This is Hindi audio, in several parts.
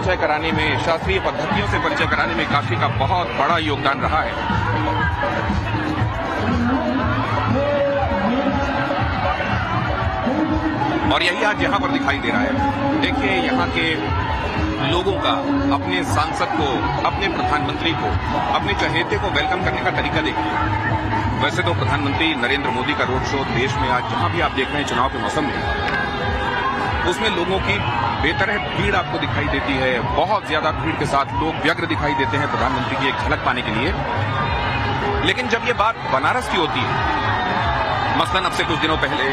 परिचय कराने में, शास्त्रीय पद्धतियों से परिचय कराने में काशी का बहुत बड़ा योगदान रहा है। और यही आज यहां पर दिखाई दे रहा है। देखिए यहां के लोगों का अपने सांसद को, अपने प्रधानमंत्री को, अपने चहेते को वेलकम करने का तरीका देखिए। वैसे तो प्रधानमंत्री नरेंद्र मोदी का रोड शो देश में आज जहां भी आप देख रहे हैं चुनाव के मौसम में, उसमें लोगों की बेतरह भीड़ आपको दिखाई देती है। बहुत ज्यादा भीड़ के साथ लोग व्यग्र दिखाई देते हैं प्रधानमंत्री की एक झलक पाने के लिए। लेकिन जब ये बात बनारस की होती है, मसलन अब से कुछ दिनों पहले,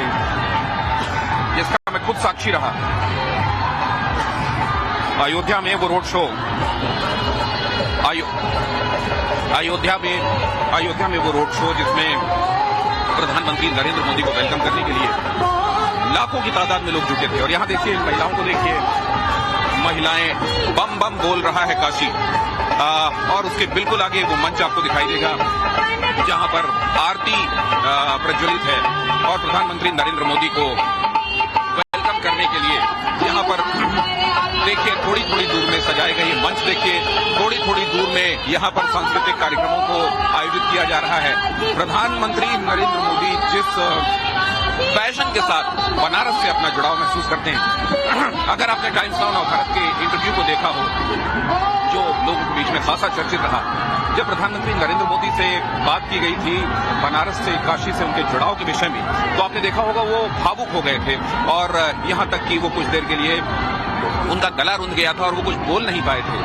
जिसका मैं खुद साक्षी रहा, अयोध्या में वो रोड शो, अयोध्या में वो रोड शो जिसमें प्रधानमंत्री नरेंद्र मोदी को वेलकम करने के लिए लाखों की तादाद में लोग जुटे थे। और यहां देखिए महिलाओं को देखिए, महिलाएं बम बम बोल रहा है काशी। और उसके बिल्कुल आगे वो मंच आपको दिखाई देगा जहां पर आरती प्रज्वलित है और प्रधानमंत्री नरेंद्र मोदी को वेलकम करने के लिए यहां पर देखिए थोड़ी थोड़ी दूर में सजाए गए ये मंच देखिए, थोड़ी थोड़ी दूर में यहां पर सांस्कृतिक कार्यक्रमों को आयोजित किया जा रहा है। प्रधानमंत्री नरेंद्र मोदी जिस पैशन के साथ बनारस से अपना जुड़ाव महसूस करते हैं, अगर आपने टाइम्स नाउ भारत के इंटरव्यू को देखा हो जो लोगों के बीच में खासा चर्चित रहा, जब प्रधानमंत्री नरेंद्र मोदी से बात की गई थी बनारस से, काशी से उनके जुड़ाव के विषय में, तो आपने देखा होगा वो भावुक हो गए थे और यहां तक कि वो कुछ देर के लिए उनका गला रुंध गया था और वो कुछ बोल नहीं पाए थे।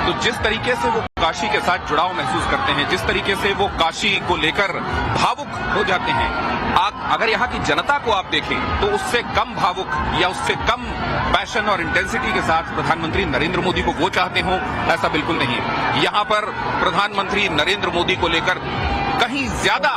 तो जिस तरीके से वो काशी के साथ जुड़ाव महसूस करते हैं, जिस तरीके से वो काशी को लेकर भावुक हो जाते हैं, अगर यहाँ की जनता को आप देखें तो उससे कम भावुक या उससे कम पैशन और इंटेंसिटी के साथ प्रधानमंत्री नरेंद्र मोदी को वो चाहते हो, ऐसा बिल्कुल नहीं। यहाँ पर प्रधानमंत्री नरेंद्र मोदी को लेकर कहीं ज्यादा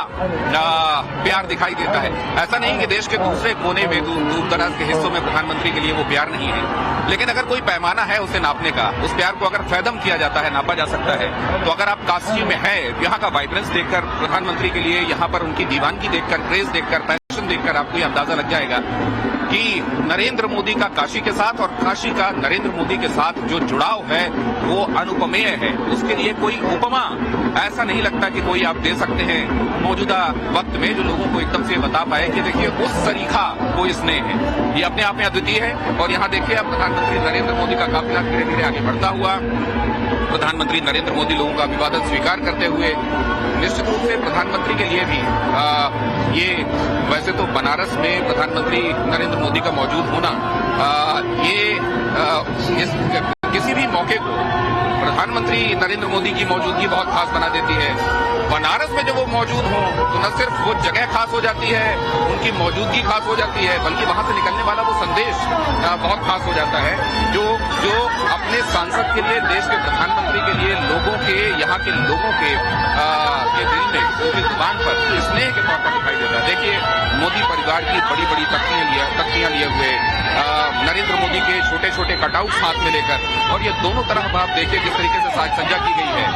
प्यार दिखाई देता है। ऐसा नहीं कि देश के दूसरे कोने में, दूर दराज के हिस्सों में प्रधानमंत्री के लिए वो प्यार नहीं है, लेकिन अगर कोई पैमाना है उसे नापने का, उस प्यार को अगर फैदम किया जाता है, नापा जा सकता है, तो अगर आप काशी में है, यहाँ का वाइब्रेंस देखकर प्रधानमंत्री के लिए, यहाँ पर उनकी दीवानगी देखकर, क्रेज देखकर, पैशन देखकर आपको ये अंदाजा लग जाएगा कि नरेंद्र मोदी का काशी के साथ और काशी का नरेंद्र मोदी के साथ जो जुड़ाव है वो अनुपमेय है। उसके लिए कोई उपमा ऐसा नहीं लगता कि कोई आप दे सकते हैं मौजूदा वक्त में जो लोगों को एकदम से बता पाए कि देखिए उस सरीखा कोई स्नेह है, ये अपने आप में अद्वितीय है। और यहाँ देखिए अब प्रधानमंत्री नरेंद्र मोदी का काफिला धीरे धीरे आगे बढ़ता हुआ, प्रधानमंत्री नरेंद्र मोदी लोगों का अभिवादन स्वीकार करते हुए, निश्चित रूप से प्रधानमंत्री के लिए भी ये वैसे तो बनारस में प्रधानमंत्री नरेंद्र मोदी का मौजूद होना किसी भी मौके को प्रधानमंत्री नरेंद्र मोदी की मौजूदगी बहुत खास बना देती है। बनारस में जब वो मौजूद हों तो न सिर्फ वो जगह खास हो जाती है, उनकी मौजूदगी खास हो जाती है, बल्कि वहां से निकलने वाला वो संदेश बहुत खास हो जाता है जो अपने सांसद के लिए, देश के प्रधानमंत्री के लिए, लोगों के, यहाँ के लोगों के दिल में, उनकी जुबान पर स्नेह के तौर पर दिखाई देता है। देखिए मोदी परिवार की बड़ी बड़ी तख्तियां लिए हुए, नरेंद्र मोदी के छोटे छोटे कटआउट हाथ में लेकर, और ये दोनों तरफ आप देखिए जिस तरीके से साज सज्जा की गई है,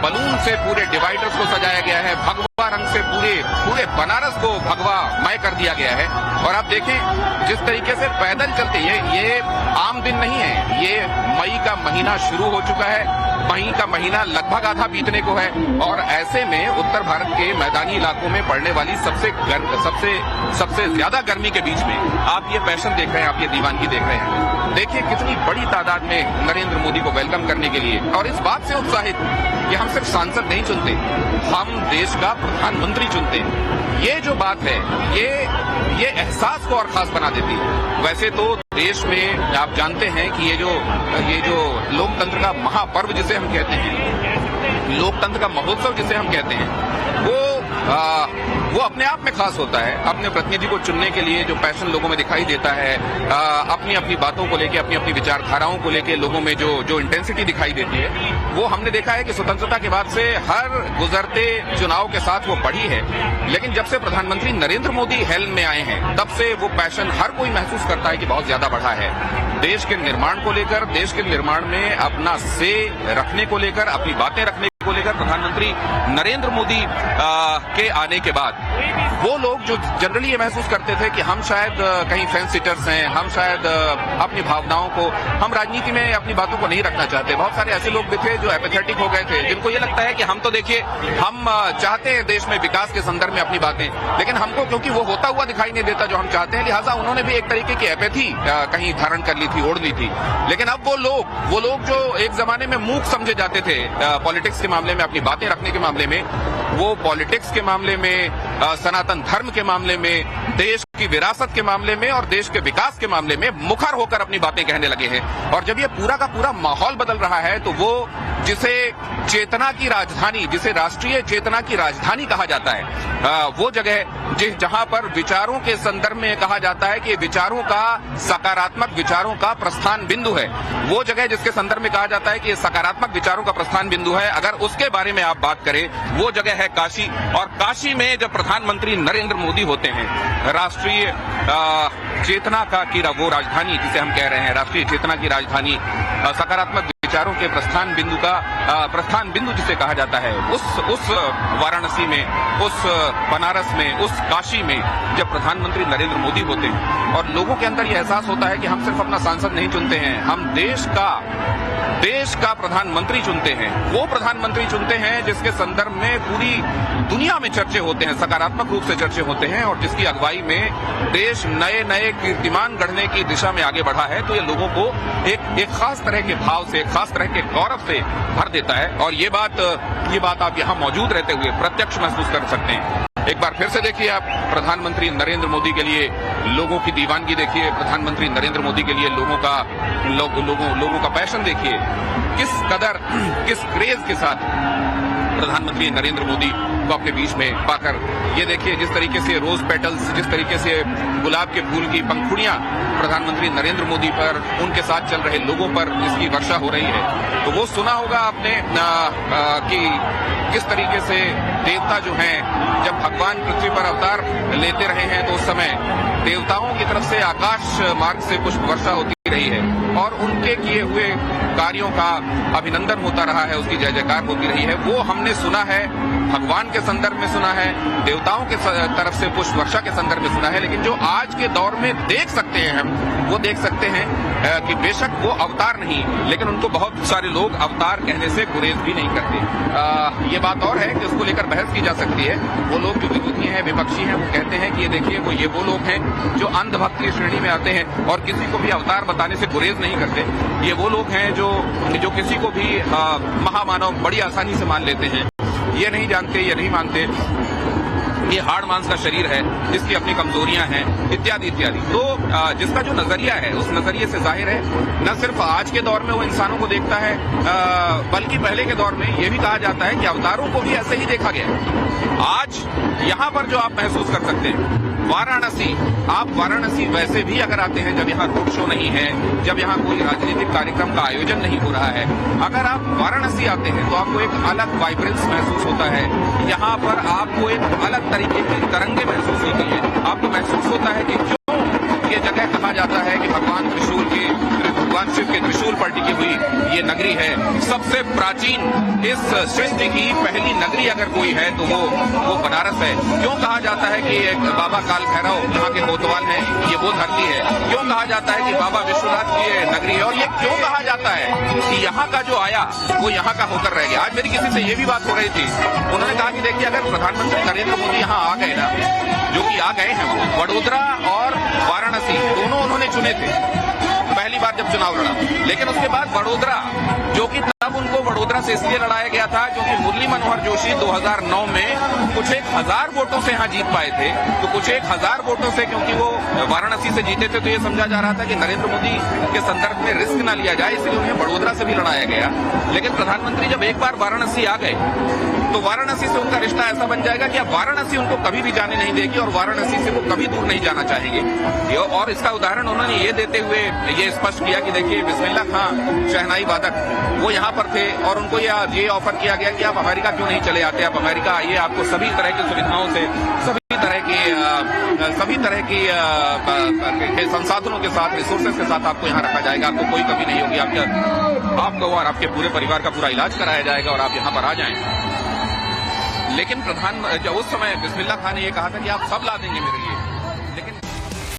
बलून से पूरे डिवाइडर्स को सजाया गया है, भगवा रंग से पूरे बनारस को भगवामय कर दिया गया है। और आप देखें जिस तरीके से पैदल चलते, ये आम दिन नहीं है, ये मई का महीना शुरू हो चुका है, मई का महीना लगभग आधा बीतने को है, और ऐसे में उत्तर भारत के मैदानी इलाकों में पड़ने वाली सबसे ज्यादा गर्मी के बीच में आप ये पैशन देख रहे हैं, आप ये दीवानगी देख रहे हैं। देखिए कितनी बड़ी तादाद में नरेंद्र मोदी को वेलकम करने के लिए, और इस बात से उत्साहित कि हम सिर्फ सांसद नहीं चुनते, हम देश का प्रधानमंत्री चुनते हैं। ये जो बात है ये एहसास को और खास बना देती है। वैसे तो देश में आप जानते हैं कि ये जो लोकतंत्र का महापर्व जिसे हम कहते हैं, लोकतंत्र का महोत्सव जिसे हम कहते हैं, वो अपने आप में खास होता है। अपने प्रतिनिधि को चुनने के लिए जो पैशन लोगों में दिखाई देता है, अपनी अपनी बातों को लेके, अपनी अपनी विचारधाराओं को लेके लोगों में जो इंटेंसिटी दिखाई देती है, वो हमने देखा है कि स्वतंत्रता के बाद से हर गुजरते चुनाव के साथ वो बढ़ी है। लेकिन जब से प्रधानमंत्री नरेंद्र मोदी हेल्म में आए हैं, तब से वो पैशन हर कोई महसूस करता है कि बहुत ज्यादा बढ़ा है। देश के निर्माण को लेकर, देश के निर्माण में अपना से रखने को लेकर, अपनी बातें रखने को लेकर प्रधानमंत्री नरेंद्र मोदी के आने के बाद वो लोग जो जनरली ये महसूस करते थे कि हम शायद कहीं फैंस सिटर्स हैं, हम शायद अपनी भावनाओं को, हम राजनीति में अपनी बातों को नहीं रखना चाहते। बहुत सारे ऐसे लोग भी थे जो एपेथेटिक हो गए थे, जिनको ये लगता है कि हम तो देखिए हम चाहते हैं देश में विकास के संदर्भ में अपनी बातें, लेकिन हमको क्योंकि वो होता हुआ दिखाई नहीं देता जो हम चाहते हैं, लिहाजा उन्होंने भी एक तरीके की एपेथी कहीं धारण कर ली थी, ओढ़ ली थी। लेकिन अब वो लोग जो एक जमाने में मूक समझे जाते थे पॉलिटिक्स के मामले में, अपनी बातें रखने के मामले में, वो पॉलिटिक्स के मामले में, सनातन धर्म के मामले में, देश की विरासत के मामले में और देश के विकास के मामले में मुखर होकर अपनी बातें कहने लगे हैं। और जब ये पूरा का पूरा माहौल बदल रहा है तो वो जिसे चेतना की राजधानी, जिसे राष्ट्रीय चेतना की राजधानी कहा जाता है, वो जगह जहां पर विचारों के संदर्भ में कहा जाता है कि विचारों का, सकारात्मक विचारों का प्रस्थान बिंदु है, वो जगह जिसके संदर्भ में कहा जाता है कि सकारात्मक विचारों का प्रस्थान बिंदु है, अगर उसके बारे में आप बात करें, वो जगह है काशी। और काशी में जब प्रधानमंत्री नरेंद्र मोदी होते हैं, राष्ट्रीय चेतना की वो राजधानी जिसे हम कह रहे हैं, राष्ट्रीय चेतना की राजधानी, सकारात्मक विचारों के प्रस्थान बिंदु जिसे कहा जाता है, उस वाराणसी में, उस बनारस में, उस काशी में जब प्रधानमंत्री नरेंद्र मोदी होते हैं और लोगों के अंदर यह एहसास होता है कि हम सिर्फ अपना सांसद नहीं चुनते हैं, हम देश का प्रधानमंत्री चुनते हैं, वो प्रधानमंत्री चुनते हैं जिसके संदर्भ में पूरी दुनिया में चर्चे होते हैं, सकारात्मक रूप से चर्चे होते हैं, और जिसकी अगुवाई में देश नए नए कीर्तिमान गढ़ने की दिशा में आगे बढ़ा है। तो ये लोगों को एक खास तरह के भाव से, एक खास तरह के गौरव से भर देता है। और ये बात आप यहाँ मौजूद रहते हुए प्रत्यक्ष महसूस कर सकते हैं। एक बार फिर से देखिए आप प्रधानमंत्री नरेंद्र मोदी के लिए लोगों की दीवानगी देखिए, प्रधानमंत्री नरेंद्र मोदी के लिए लोगों का पैशन देखिए, किस क्रेज के साथ प्रधानमंत्री नरेंद्र मोदी को अपने बीच में पाकर, ये देखिए जिस तरीके से रोज पेटल्स, जिस तरीके से गुलाब के फूल की पंखुड़ियां प्रधानमंत्री नरेंद्र मोदी पर, उनके साथ चल रहे लोगों पर इसकी वर्षा हो रही है। तो वो सुना होगा आपने कि किस तरीके से देवता जो हैं, जब भगवान पृथ्वी पर अवतार लेते रहे हैं तो उस समय देवताओं की तरफ से आकाश मार्ग से पुष्प वर्षा होती रही है और उनके किए हुए कार्यों का अभिनंदन होता रहा है, उसकी जय जयकार होती रही है। वो हमने सुना है, भगवान के संदर्भ में सुना है, देवताओं के तरफ से पुष्प वर्षा के संदर्भ में सुना है। लेकिन जो आज के दौर में देख सकते हैं हम, वो देख सकते हैं कि बेशक वो अवतार नहीं, लेकिन उनको बहुत सारे लोग अवतार कहने से गुरेज भी नहीं करते। ये बात और है कि उसको लेकर बहस की जा सकती है। वो लोग जो विरोधी हैं, विपक्षी हैं, वो कहते हैं कि ये देखिए वो लोग हैं जो अंधभक्त की श्रेणी में आते हैं और किसी को भी अवतार बताने से गुरेज नहीं करते। ये वो लोग हैं जो किसी को भी महामानव बड़ी आसानी से मान लेते हैं। ये नहीं जानते, ये नहीं मानते, ये हाड़ मांस का शरीर है, इसकी अपनी कमजोरियां हैं, इत्यादि इत्यादि। तो जिसका जो नजरिया है, उस नजरिए से जाहिर है न सिर्फ आज के दौर में वो इंसानों को देखता है, बल्कि पहले के दौर में ये भी कहा जाता है कि अवतारों को भी ऐसे ही देखा गया। आज यहाँ पर जो आप महसूस कर सकते हैं, आप वाराणसी वैसे भी अगर आते हैं जब यहाँ रोड शो नहीं है, जब यहाँ कोई राजनीतिक कार्यक्रम का आयोजन नहीं हो रहा है, अगर आप वाराणसी आते हैं तो आपको एक अलग वाइब्रेंस महसूस होता है। यहाँ पर आपको एक अलग तरीके की तरंगे महसूस होती है। आपको महसूस होता है कि क्यों ये जगह कहा जाता है कि भगवान शिव के त्रिशूल पर टिकी हुई ये नगरी है, सबसे प्राचीन इस सृष्टि की पहली नगरी अगर कोई है तो वो बनारस है। क्यों कहा जाता है कि बाबा काल भैरव यहाँ के कोतवाल हैं, ये वो धरती है? क्यों कहा जाता है कि बाबा विश्वनाथ की ये नगरी है? और ये क्यों कहा जाता है कि यहाँ का जो आया वो यहाँ का होकर रह गया? आज मेरी किसी से ये भी बात हो रही थी, उन्होंने कहा कि देखिए अगर प्रधानमंत्री नरेंद्र मोदी यहाँ आ गए ना, जो कि आ गए हैं, वो वडोदरा और वाराणसी दोनों उन्होंने चुने थे पहली बार जब चुनाव लड़ा, लेकिन उसके बाद वडोदरा, जो कि तब उनको वडोदरा से इसलिए लड़ाया गया था क्योंकि मुरली मनोहर जोशी 2009 में कुछ 1000 वोटों से यहाँ जीत पाए थे। तो कुछ 1000 वोटों से, क्योंकि वो वाराणसी से जीते थे, तो ये समझा जा रहा था कि नरेंद्र मोदी के संदर्भ में रिस्क ना लिया जाए, इसलिए उन्हें वडोदरा से भी लड़ाया गया। लेकिन प्रधानमंत्री जब एक बार वाराणसी आ गए तो वाराणसी से उनका रिश्ता ऐसा बन जाएगा कि अब वाराणसी उनको कभी भी जाने नहीं देगी और वाराणसी से वो कभी दूर नहीं जाना चाहेंगे। और इसका उदाहरण उन्होंने ये देते हुए ये स्पष्ट किया कि देखिए बिस्मिल्लाह खां शहनाई वादक वो यहाँ पर थे और उनको ये ऑफर किया गया कि आप अमेरिका क्यों नहीं चले आते, आप अमेरिका आइए, आपको सभी तरह की सुविधाओं से, सभी तरह की संसाधनों के साथ, रिसोर्सेज के साथ आपको यहाँ रखा जाएगा, आपको कोई कमी नहीं होगी। आपको और आपके पूरे परिवार का पूरा इलाज कराया जाएगा और आप यहां पर आ जाएं। लेकिन उस समय बिस्मिल्लाह खान ने यह कहा था कि आप सब ला देंगे मेरे लिए।